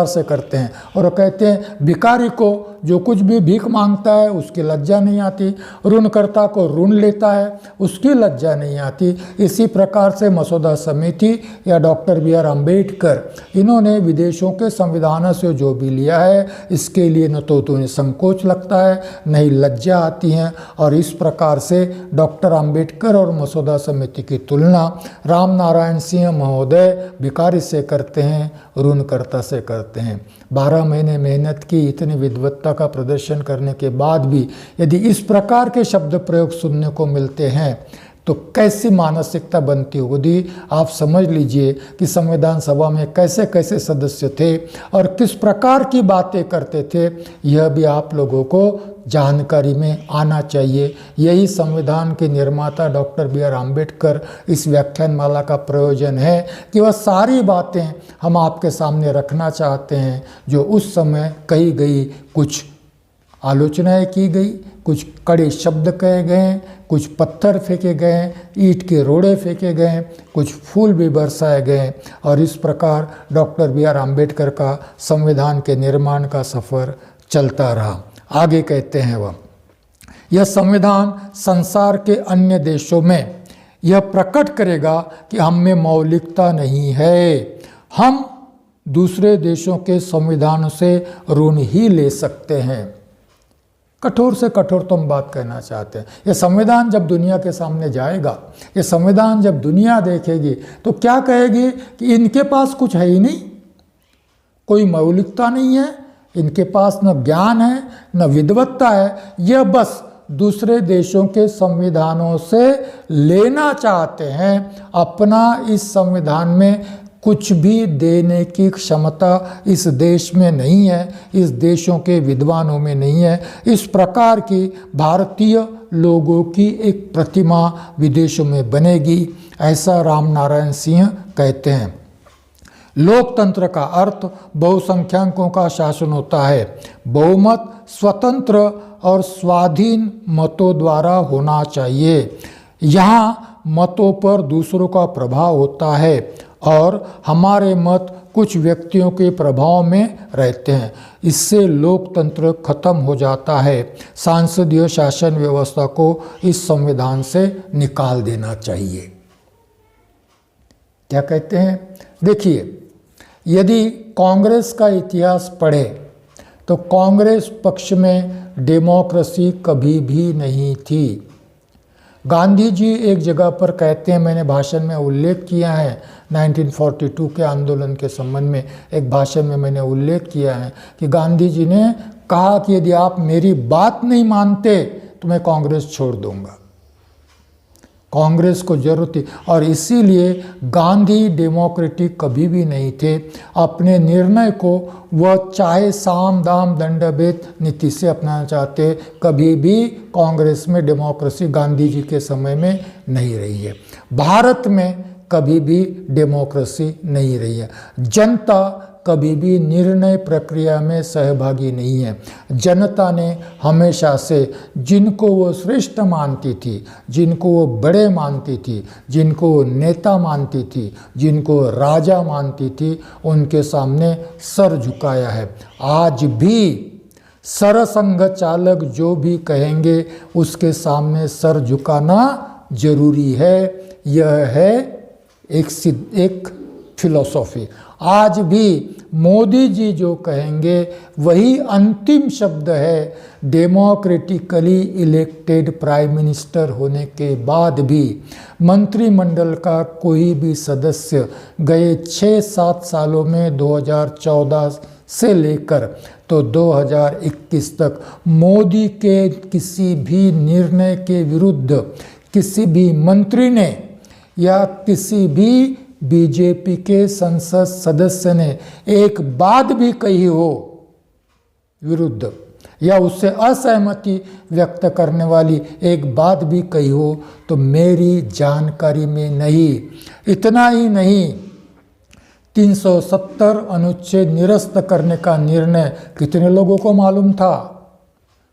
[SPEAKER 1] से करते हैं। और वो कहते हैं भिखारी को जो कुछ भी भीख मांगता है उसकी लज्जा नहीं आती, ऋणकर्ता को ऋण लेता है उसकी लज्जा नहीं आती। इसी प्रकार से मसौदा समिति या डॉक्टर बी आर अम्बेडकर, इन्होंने विदेशों के संविधानों से जो भी लिया है इसके लिए न तो उन्हें संकोच लगता है, न ही लज्जा आती है। और इस प्रकार से डॉक्टर अम्बेडकर और मसौदा समिति की तुलना राम नारायण सिंह महोदय भिखारी से करते हैं, ऋणकर्ता से करते हैं। 12 महीने मेहनत की, इतनी विद्वत्ता का प्रदर्शन करने के बाद भी यदि इस प्रकार के शब्द प्रयोग सुनने को मिलते हैं तो कैसी मानसिकता बनती होगी। आप समझ लीजिए कि संविधान सभा में कैसे कैसे सदस्य थे और किस प्रकार की बातें करते थे, यह भी आप लोगों को जानकारी में आना चाहिए। यही संविधान के निर्माता डॉक्टर बी आर अम्बेडकर इस व्याख्यानमाला का प्रयोजन है कि वह सारी बातें हम आपके सामने रखना चाहते हैं जो उस समय कही गई, कुछ आलोचनाएं की गई, कुछ कड़े शब्द कहे गए, कुछ पत्थर फेंके गए, ईंट के रोड़े फेंके गए, कुछ फूल भी बरसाए गए। और इस प्रकार डॉक्टर बी आर अम्बेडकर का संविधान के निर्माण का सफ़र चलता रहा। आगे कहते हैं वह, यह संविधान संसार के अन्य देशों में यह प्रकट करेगा कि हम में मौलिकता नहीं है, हम दूसरे देशों के संविधानों से ऋण ही ले सकते हैं। कठोर से कठोर तो हम बात कहना चाहते हैं। ये संविधान जब दुनिया के सामने जाएगा, ये संविधान जब दुनिया देखेगी तो क्या कहेगी कि इनके पास कुछ है ही नहीं, कोई मौलिकता नहीं है, इनके पास न ज्ञान है न विद्वत्ता है, यह बस दूसरे देशों के संविधानों से लेना चाहते हैं, अपना इस संविधान में कुछ भी देने की क्षमता इस देश में नहीं है, इस देशों के विद्वानों में नहीं है। इस प्रकार की भारतीय लोगों की एक प्रतिमा विदेशों में बनेगी, ऐसा राम नारायण सिंह कहते हैं। लोकतंत्र का अर्थ बहुसंख्यकों का शासन होता है। बहुमत स्वतंत्र और स्वाधीन मतों द्वारा होना चाहिए। यहाँ मतों पर दूसरों का प्रभाव होता है और हमारे मत कुछ व्यक्तियों के प्रभाव में रहते हैं। इससे लोकतंत्र खत्म हो जाता है। सांसदीय शासन व्यवस्था को इस संविधान से निकाल देना चाहिए। क्या कहते हैं? देखिए, यदि कांग्रेस का इतिहास पढ़े तो कांग्रेस पक्ष में डेमोक्रेसी कभी भी नहीं थी। गांधी जी एक जगह पर कहते हैं, मैंने भाषण में उल्लेख किया है, 1942 के आंदोलन के संबंध में एक भाषण में मैंने उल्लेख किया है कि गांधी जी ने कहा कि यदि आप मेरी बात नहीं मानते तो मैं कांग्रेस छोड़ दूंगा। कांग्रेस को जरूरत थी और इसीलिए गांधी डेमोक्रेटिक कभी भी नहीं थे। अपने निर्णय को वह चाहे साम दाम दंड भेद नीति से अपनाना चाहते, कभी भी कांग्रेस में डेमोक्रेसी गांधी जी के समय में नहीं रही है। भारत में कभी भी डेमोक्रेसी नहीं रही है। जनता कभी भी निर्णय प्रक्रिया में सहभागी नहीं है। जनता ने हमेशा से जिनको वो श्रेष्ठ मानती थी, जिनको वो बड़े मानती थी, जिनको वो नेता मानती थी, जिनको राजा मानती थी, उनके सामने सर झुकाया है। आज भी सरसंघ चालक जो भी कहेंगे उसके सामने सर झुकाना जरूरी है। यह है एक फिलॉसफी। आज भी मोदी जी जो कहेंगे वही अंतिम शब्द है। डेमोक्रेटिकली इलेक्टेड प्राइम मिनिस्टर होने के बाद भी मंत्रिमंडल का कोई भी सदस्य गए 6-7 सालों में 2014 से लेकर तो 2021 तक मोदी के किसी भी निर्णय के विरुद्ध किसी भी मंत्री ने या किसी भी बीजेपी के संसद सदस्य ने एक बात भी कही हो विरुद्ध या उससे असहमति व्यक्त करने वाली एक बात भी कही हो तो मेरी जानकारी में नहीं। इतना ही नहीं, 370 अनुच्छेद निरस्त करने का निर्णय कितने लोगों को मालूम था?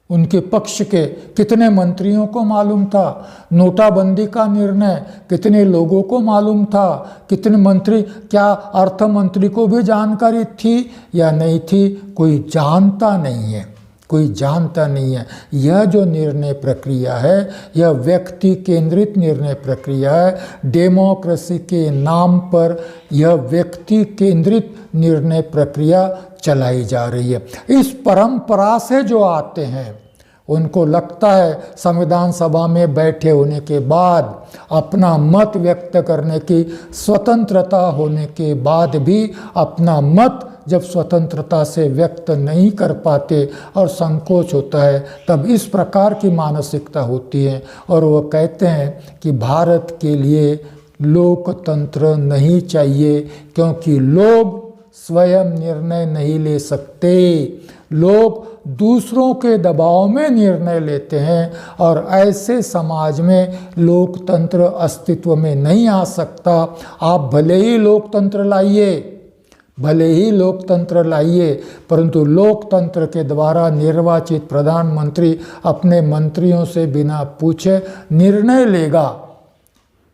[SPEAKER 1] उनके पक्ष के कितने मंत्रियों को मालूम था? नोटाबंदी का निर्णय कितने लोगों को मालूम था? कितने मंत्री, क्या अर्थ मंत्री को भी जानकारी थी या नहीं थी? कोई जानता नहीं है, कोई जानता नहीं है। यह जो निर्णय प्रक्रिया है यह व्यक्ति केंद्रित निर्णय प्रक्रिया है। डेमोक्रेसी के नाम पर यह व्यक्ति केंद्रित निर्णय प्रक्रिया चलाई जा रही है। इस परंपरा से जो आते हैं उनको लगता है संविधान सभा में बैठे होने के बाद, अपना मत व्यक्त करने की स्वतंत्रता होने के बाद भी अपना मत जब स्वतंत्रता से व्यक्त नहीं कर पाते और संकोच होता है, तब इस प्रकार की मानसिकता होती है और वो कहते हैं कि भारत के लिए लोकतंत्र नहीं चाहिए क्योंकि लोग स्वयं निर्णय नहीं ले सकते, लोग दूसरों के दबाव में निर्णय लेते हैं और ऐसे समाज में लोकतंत्र अस्तित्व में नहीं आ सकता। आप भले ही लोकतंत्र लाइए, परंतु लोकतंत्र के द्वारा निर्वाचित प्रधानमंत्री अपने मंत्रियों से बिना पूछे निर्णय लेगा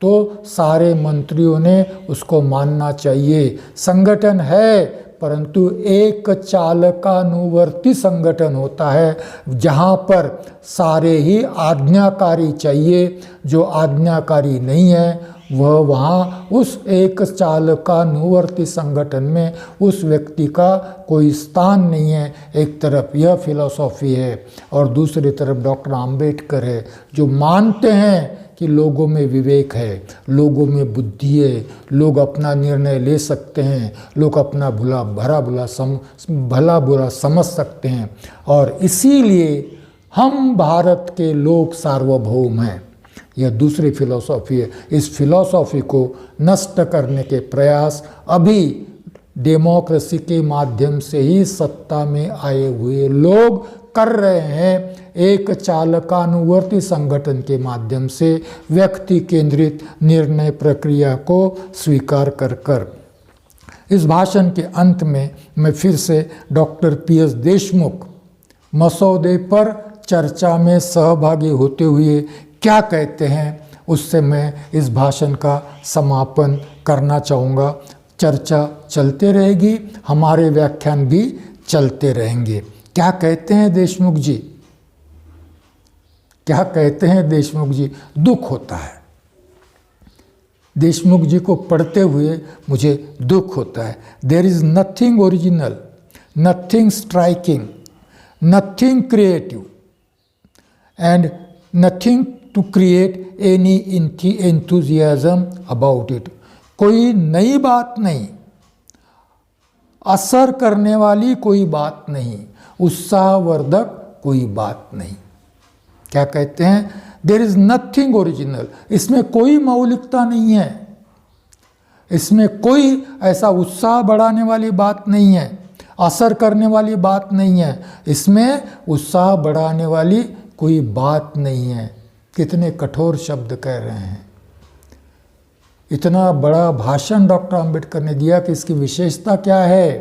[SPEAKER 1] तो सारे मंत्रियों ने उसको मानना चाहिए। संगठन है परंतु एक चालकानुवर्ती संगठन होता है जहाँ पर सारे ही आज्ञाकारी चाहिए। जो आज्ञाकारी नहीं है वह वहाँ उस एक चालकानुवर्ती संगठन में उस व्यक्ति का कोई स्थान नहीं है। एक तरफ यह फिलॉसफी है और दूसरी तरफ डॉक्टर आम्बेडकर है जो मानते हैं कि लोगों में विवेक है, लोगों में बुद्धि है, लोग अपना निर्णय ले सकते हैं, लोग अपना भला बुरा समझ सकते हैं और इसीलिए हम भारत के लोग सार्वभौम हैं। यह दूसरी फिलॉसफी है। इस फिलॉसफी को नष्ट करने के प्रयास अभी डेमोक्रेसी के माध्यम से ही सत्ता में आए हुए लोग कर रहे हैं। एक चालकानुवर्ती संगठन के माध्यम से व्यक्ति केंद्रित निर्णय प्रक्रिया को स्वीकार कर। इस भाषण के अंत में मैं फिर से डॉक्टर PS देशमुख मसौदे पर चर्चा में सहभागी होते हुए क्या कहते हैं उससे मैं इस भाषण का समापन करना चाहूँगा। चर्चा चलते रहेगी, हमारे व्याख्यान भी चलते रहेंगे। क्या कहते हैं देशमुख जी? क्या कहते हैं देशमुख जी? दुख होता है। देशमुख जी को पढ़ते हुए मुझे दुख होता है। There is nothing original, nothing striking, nothing creative and nothing to create any enthusiasm about it. कोई नई बात नहीं, असर करने वाली कोई बात नहीं, उत्साहवर्धक कोई बात नहीं। क्या कहते हैं? There is nothing original. इसमें कोई मौलिकता नहीं है, इसमें कोई ऐसा उत्साह बढ़ाने वाली बात नहीं है, असर करने वाली बात नहीं है, इसमें उत्साह बढ़ाने वाली कोई बात नहीं है। कितने कठोर शब्द कह रहे हैं। इतना बड़ा भाषण डॉक्टर आम्बेडकर ने दिया कि इसकी विशेषता क्या है,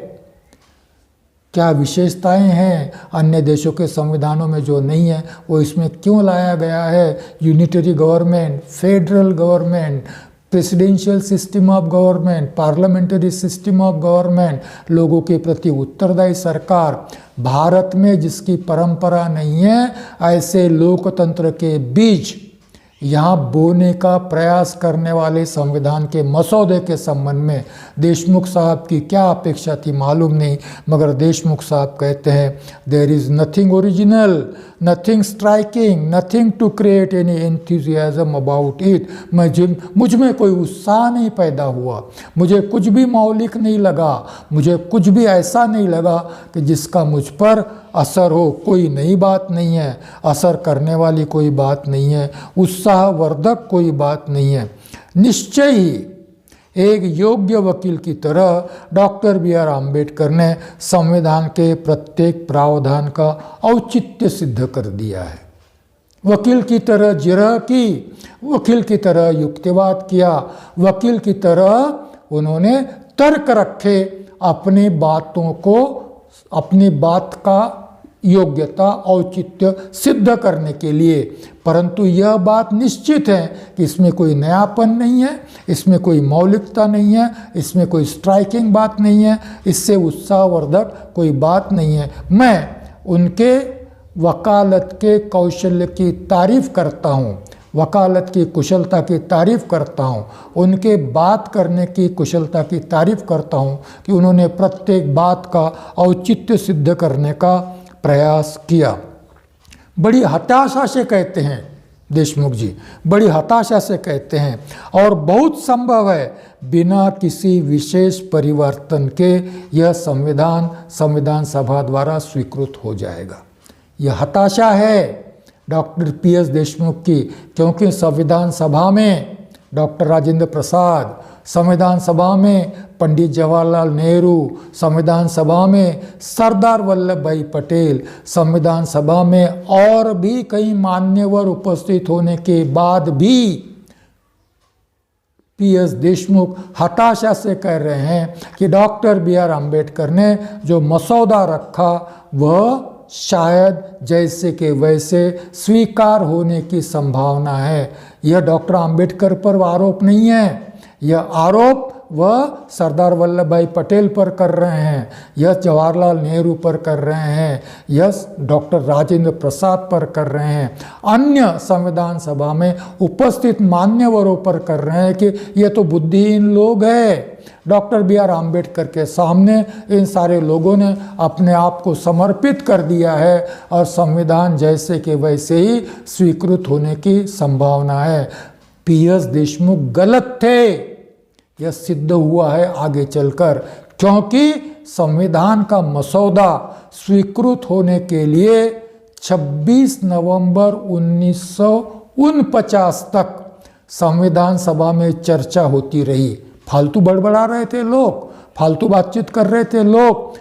[SPEAKER 1] क्या विशेषताएं हैं अन्य देशों के संविधानों में जो नहीं है, वो इसमें क्यों लाया गया है। Unitary government, federal government, presidential system of government, parliamentary system of government, लोगों के प्रति उत्तरदायी सरकार। भारत में जिसकी परंपरा नहीं है, ऐसे लोकतंत्र के बीच यहाँ बोने का प्रयास करने वाले संविधान के मसौदे के संबंध में देशमुख साहब की क्या अपेक्षा थी मालूम नहीं, मगर देशमुख साहब कहते हैं there is nothing original, nothing striking, nothing to create any enthusiasm about it. मुझ में कोई उत्साह नहीं पैदा हुआ, मुझे कुछ भी मौलिक नहीं लगा, मुझे कुछ भी ऐसा नहीं लगा कि जिसका मुझ पर असर हो। कोई नई बात नहीं है, असर करने वाली कोई बात नहीं है, उत्साहवर्धक कोई बात नहीं है। निश्चय ही एक योग्य वकील की तरह डॉक्टर बी.आर. आम्बेडकर ने संविधान के प्रत्येक प्रावधान का औचित्य सिद्ध कर दिया है। वकील की तरह जिरह की, वकील की तरह युक्तिवाद किया, वकील की तरह उन्होंने तर्क रखे अपनी बातों को, अपनी बात का योग्यता औचित्य सिद्ध करने के लिए। परंतु यह बात निश्चित है कि इसमें कोई नयापन नहीं है, इसमें कोई मौलिकता नहीं है, इसमें कोई स्ट्राइकिंग बात नहीं है, इससे उत्साहवर्धक कोई बात नहीं है। मैं उनके वकालत के कौशल्य की तारीफ करता हूँ, वकालत की कुशलता की तारीफ़ करता हूँ, उनके बात करने की कुशलता की तारीफ़ करता हूँ कि उन्होंने प्रत्येक बात का औचित्य सिद्ध करने का प्रयास किया। बड़ी हताशा से कहते हैं देशमुख जी, बड़ी हताशा से कहते हैं, और बहुत संभव है बिना किसी विशेष परिवर्तन के यह संविधान सभा द्वारा स्वीकृत हो जाएगा। यह हताशा है डॉक्टर पी.एस. देशमुख की, क्योंकि संविधान सभा में डॉक्टर राजेंद्र प्रसाद, संविधान सभा में पंडित जवाहरलाल नेहरू, संविधान सभा में सरदार वल्लभ भाई पटेल, संविधान सभा में और भी कई मान्यवर उपस्थित होने के बाद भी पी.एस. देशमुख हताशा से कह रहे हैं कि डॉक्टर बी.आर. आम्बेडकर ने जो मसौदा रखा वह शायद जैसे के वैसे स्वीकार होने की संभावना है। यह डॉक्टर आम्बेडकर पर आरोप नहीं है, यह आरोप वह सरदार वल्लभ भाई पटेल पर कर रहे हैं, यह जवाहरलाल नेहरू पर कर रहे हैं, यह डॉक्टर राजेंद्र प्रसाद पर कर रहे हैं, अन्य संविधान सभा में उपस्थित मान्यवरों पर कर रहे हैं कि ये तो बुद्धिहीन लोग हैं। Doctor B R. आम्बेडकर के सामने इन सारे लोगों ने अपने आप को समर्पित कर दिया है और संविधान जैसे के वैसे ही स्वीकृत होने की संभावना है। पी.एस. देशमुख गलत थे, यह सिद्ध हुआ है आगे चलकर, क्योंकि संविधान का मसौदा स्वीकृत होने के लिए 26 नवंबर 1949 तक संविधान सभा में चर्चा होती रही। फालतू बड़बड़ा रहे थे लोग, फालतू बातचीत कर रहे थे लोग।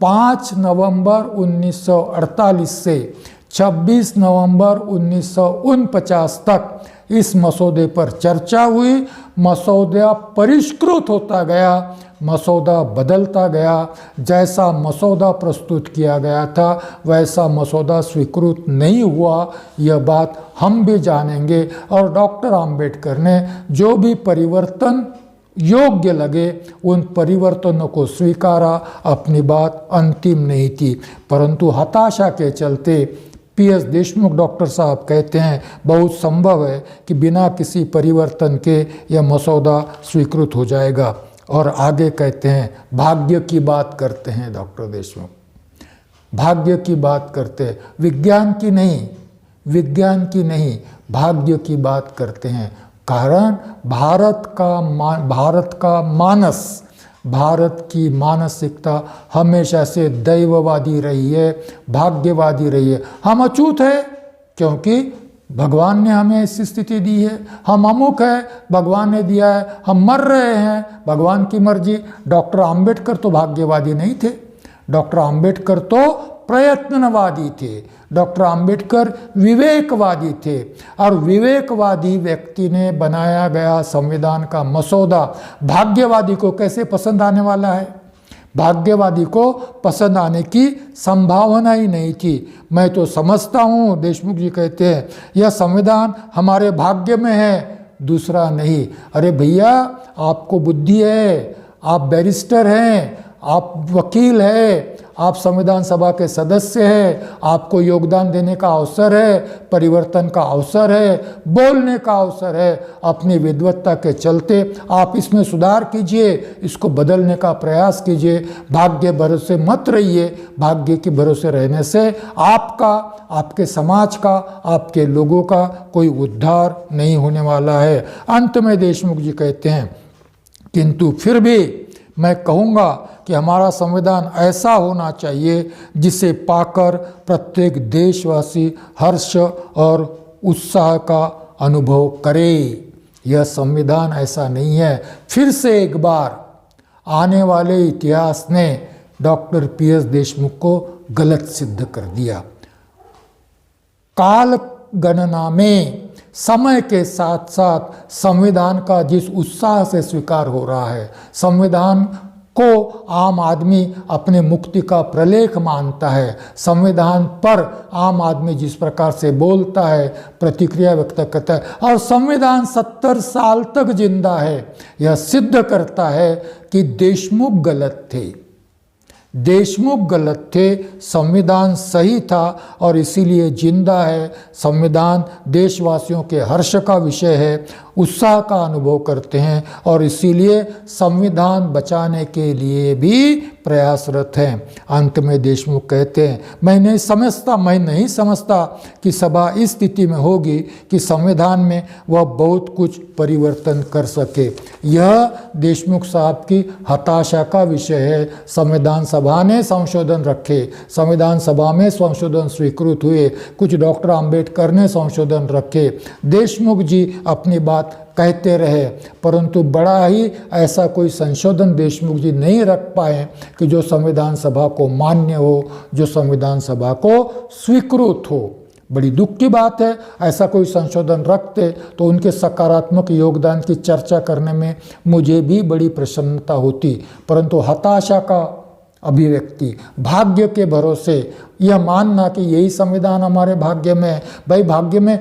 [SPEAKER 1] 5 नवंबर 1948 से 26 नवंबर 1949 तक इस मसौदे पर चर्चा हुई, मसौदा परिष्कृत होता गया, मसौदा बदलता गया, जैसा मसौदा प्रस्तुत किया गया था वैसा मसौदा स्वीकृत नहीं हुआ। यह बात हम भी जानेंगे, और डॉक्टर आम्बेडकर ने जो भी परिवर्तन योग्य लगे उन परिवर्तनों को स्वीकारा। अपनी बात अंतिम नहीं थी, परंतु हताशा के चलते पी.एस. देशमुख डॉक्टर साहब कहते हैं बहुत संभव है कि बिना किसी परिवर्तन के यह मसौदा स्वीकृत हो जाएगा। और आगे कहते हैं भाग्य की बात करते हैं डॉक्टर देशमुख, भाग्य की बात करते हैं, विज्ञान की नहीं, विज्ञान की नहीं, भाग्य की बात करते हैं। कारण भारत का मानस, भारत की मानसिकता हमेशा से दैववादी रही है, भाग्यवादी रही है। हम अछूत है क्योंकि भगवान ने हमें ऐसी स्थिति दी है, हम अमुक है भगवान ने दिया है, हम मर रहे हैं भगवान की मर्जी। डॉक्टर आम्बेडकर तो भाग्यवादी नहीं थे, डॉक्टर आम्बेडकर तो प्रयत्नवादी थे, डॉक्टर आम्बेडकर विवेकवादी थे। और विवेकवादी व्यक्ति ने बनाया गया संविधान का मसौदा भाग्यवादी को कैसे पसंद आने वाला है? भाग्यवादी को पसंद आने की संभावना ही नहीं थी। मैं तो समझता हूँ, देशमुख जी कहते हैं, यह संविधान हमारे भाग्य में है, दूसरा नहीं। अरे भैया, आपको बुद्धि है, आप बैरिस्टर हैं, आप वकील हैं, आप संविधान सभा के सदस्य हैं, आपको योगदान देने का अवसर है, परिवर्तन का अवसर है, बोलने का अवसर है। अपनी विद्वत्ता के चलते आप इसमें सुधार कीजिए, इसको बदलने का प्रयास कीजिए। भाग्य भरोसे मत रहिए। भाग्य के भरोसे रहने से आपका, आपके समाज का, आपके लोगों का कोई उद्धार नहीं होने वाला है। अंत में देशमुख जी कहते हैं, किंतु फिर भी मैं कहूँगा कि हमारा संविधान ऐसा होना चाहिए जिसे पाकर प्रत्येक देशवासी हर्ष और उत्साह का अनुभव करे। यह संविधान ऐसा नहीं है। फिर से एक बार आने वाले इतिहास ने डॉक्टर पीएस देशमुख को गलत सिद्ध कर दिया। काल गणना में समय के साथ साथ संविधान का जिस उत्साह से स्वीकार हो रहा है, संविधान को आम आदमी अपने मुक्ति का प्रलेख मानता है, संविधान पर आम आदमी जिस प्रकार से बोलता है, प्रतिक्रिया व्यक्त करता है, और संविधान 70 साल तक जिंदा है, यह सिद्ध करता है कि देशमुख गलत थे। देशमुख गलत थे, संविधान सही था और इसीलिए जिंदा है। संविधान देशवासियों के हर्ष का विषय है, उत्साह का अनुभव करते हैं और इसीलिए संविधान बचाने के लिए भी प्रयासरत हैं। अंत में देशमुख कहते हैं, मैं नहीं समझता कि सभा इस स्थिति में होगी कि संविधान में वह बहुत कुछ परिवर्तन कर सके। यह देशमुख साहब की हताशा का विषय है। संविधान सभा ने संशोधन रखे, संविधान सभा में संशोधन स्वीकृत हुए, कुछ डॉक्टर अंबेडकर ने संशोधन रखे। देशमुख जी अपनी बात कहते रहे, परंतु बड़ा ही ऐसा कोई संशोधन देशमुख जी नहीं रख पाए कि जो संविधान सभा को मान्य हो, जो संविधान सभा को स्वीकृत हो। बड़ी दुख की बात है। ऐसा कोई संशोधन रखते तो उनके सकारात्मक योगदान की चर्चा करने में मुझे भी बड़ी प्रसन्नता होती, परंतु हताशा का अभिव्यक्ति, भाग्य के भरोसे यह मानना कि यही संविधान हमारे भाग्य में है। भाई भाग्य में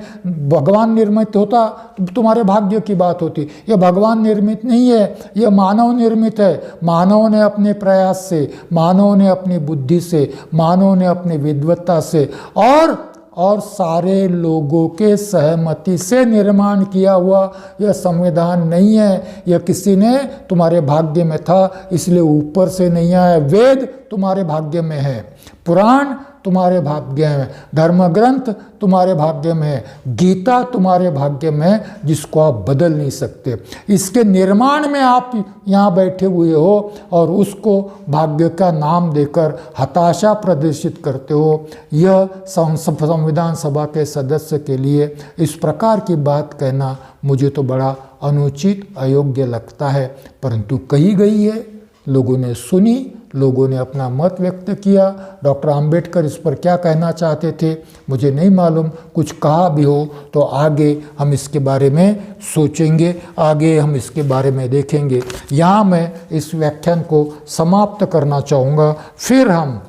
[SPEAKER 1] भगवान निर्मित होता तो तुम्हारे भाग्य की बात होती। यह भगवान निर्मित नहीं है, यह मानव निर्मित है। मानव ने अपने प्रयास से, मानव ने अपनी बुद्धि से, मानव ने अपनी विद्वत्ता से और सारे लोगों के सहमति से निर्माण किया हुआ यह संविधान नहीं है। यह किसी ने तुम्हारे भाग्य में था इसलिए ऊपर से नहीं आया। वेद तुम्हारे भाग्य में है, पुराण तुम्हारे भाग्य में, धर्म ग्रंथ तुम्हारे भाग्य में है, गीता तुम्हारे भाग्य में है, जिसको आप बदल नहीं सकते। इसके निर्माण में आप यहाँ बैठे हुए हो और उसको भाग्य का नाम देकर हताशा प्रदर्शित करते हो। यह संविधान सभा के सदस्य के लिए इस प्रकार की बात कहना मुझे तो बड़ा अनुचित, अयोग्य लगता है, परंतु कही गई है, लोगों ने सुनी, लोगों ने अपना मत व्यक्त किया। डॉक्टर अंबेडकर इस पर क्या कहना चाहते थे मुझे नहीं मालूम, कुछ कहा भी हो तो आगे हम इसके बारे में सोचेंगे, आगे हम इसके बारे में देखेंगे। यहाँ मैं इस व्याख्यान को समाप्त करना चाहूँगा। फिर हम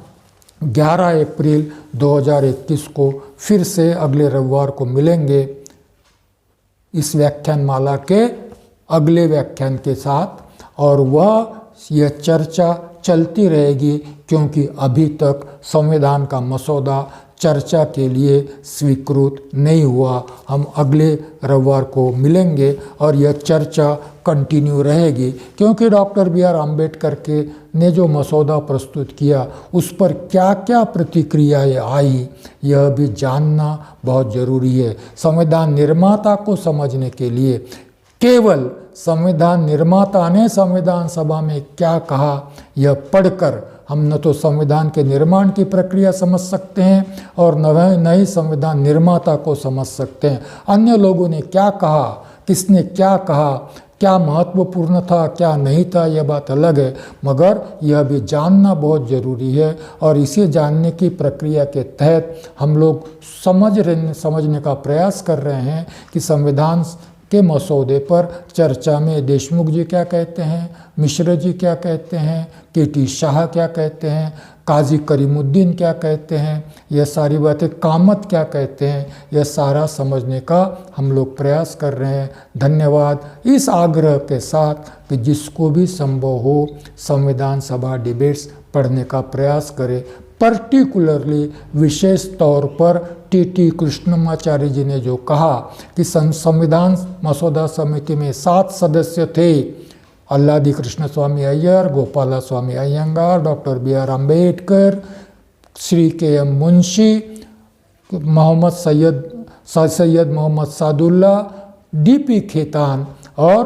[SPEAKER 1] 11 अप्रैल 2021 को फिर से अगले रविवार को मिलेंगे इस व्याख्यान माला के अगले व्याख्यान के साथ, और यह चर्चा चलती रहेगी क्योंकि अभी तक संविधान का मसौदा चर्चा के लिए स्वीकृत नहीं हुआ। हम अगले रविवार को मिलेंगे और यह चर्चा कंटिन्यू रहेगी क्योंकि डॉक्टर BR अम्बेडकर के ने जो मसौदा प्रस्तुत किया उस पर क्या क्या प्रतिक्रियाएं आई यह भी जानना बहुत ज़रूरी है। संविधान निर्माता को समझने के लिए केवल संविधान निर्माता ने संविधान सभा में क्या कहा यह पढ़कर हम न तो संविधान के निर्माण की प्रक्रिया समझ सकते हैं और न ही संविधान निर्माता को समझ सकते हैं। अन्य लोगों ने क्या कहा, किसने क्या कहा, क्या महत्वपूर्ण था, क्या नहीं था, यह बात अलग है, मगर यह भी जानना बहुत ज़रूरी है। और इसे जानने की प्रक्रिया के तहत हम लोग समझने का प्रयास कर रहे हैं कि संविधान के मसौदे पर चर्चा में देशमुख जी क्या कहते हैं, मिश्र जी क्या कहते हैं, के.टी. शाह क्या कहते हैं, काजी करीमुद्दीन क्या कहते हैं, यह सारी बातें कामत क्या कहते हैं, यह सारा समझने का हम लोग प्रयास कर रहे हैं। धन्यवाद। इस आग्रह के साथ कि जिसको भी संभव हो संविधान सभा डिबेट्स पढ़ने का प्रयास करें। पर्टिकुलरली विशेष तौर पर टी कृष्णमाचार्य जी ने जो कहा कि संविधान मसौदा समिति में 7 सदस्य थे, अल्लादी कृष्ण स्वामी अय्यर, गोपाला स्वामी Ayyangar, doctor B R. Ambedkar, Shri K M. Munshi, Mohammad Saiyid Mohammad Saadulla, D P. Khaitan और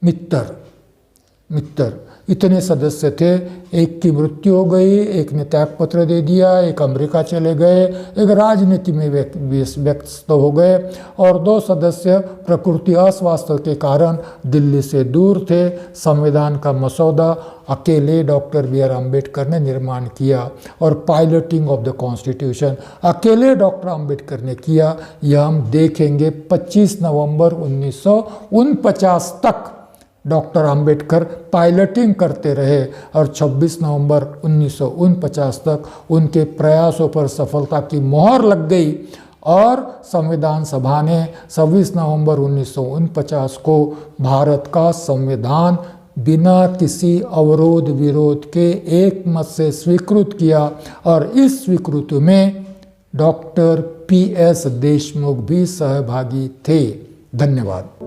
[SPEAKER 1] मित्तर इतने सदस्य थे। एक की मृत्यु हो गई, एक ने त्यागपत्र दे दिया, एक अमेरिका चले गए, एक राजनीति में व्यस्त हो गए और 2 सदस्य प्रकृति अस्वास्थ्य के कारण दिल्ली से दूर थे। संविधान का मसौदा अकेले डॉक्टर बी.आर. अम्बेडकर ने निर्माण किया और पायलटिंग ऑफ द कॉन्स्टिट्यूशन अकेले डॉक्टर अम्बेडकर ने किया। यह हम देखेंगे। 25 नवंबर 1949 तक डॉक्टर अम्बेडकर पायलटिंग करते रहे और 26 नवंबर 1949 तक उनके प्रयासों पर सफलता की मोहर लग गई और संविधान सभा ने 26 नवंबर 1949 को भारत का संविधान बिना किसी अवरोध विरोध के एक मत से स्वीकृत किया और इस स्वीकृति में डॉक्टर P.S. देशमुख भी सहभागी थे। धन्यवाद।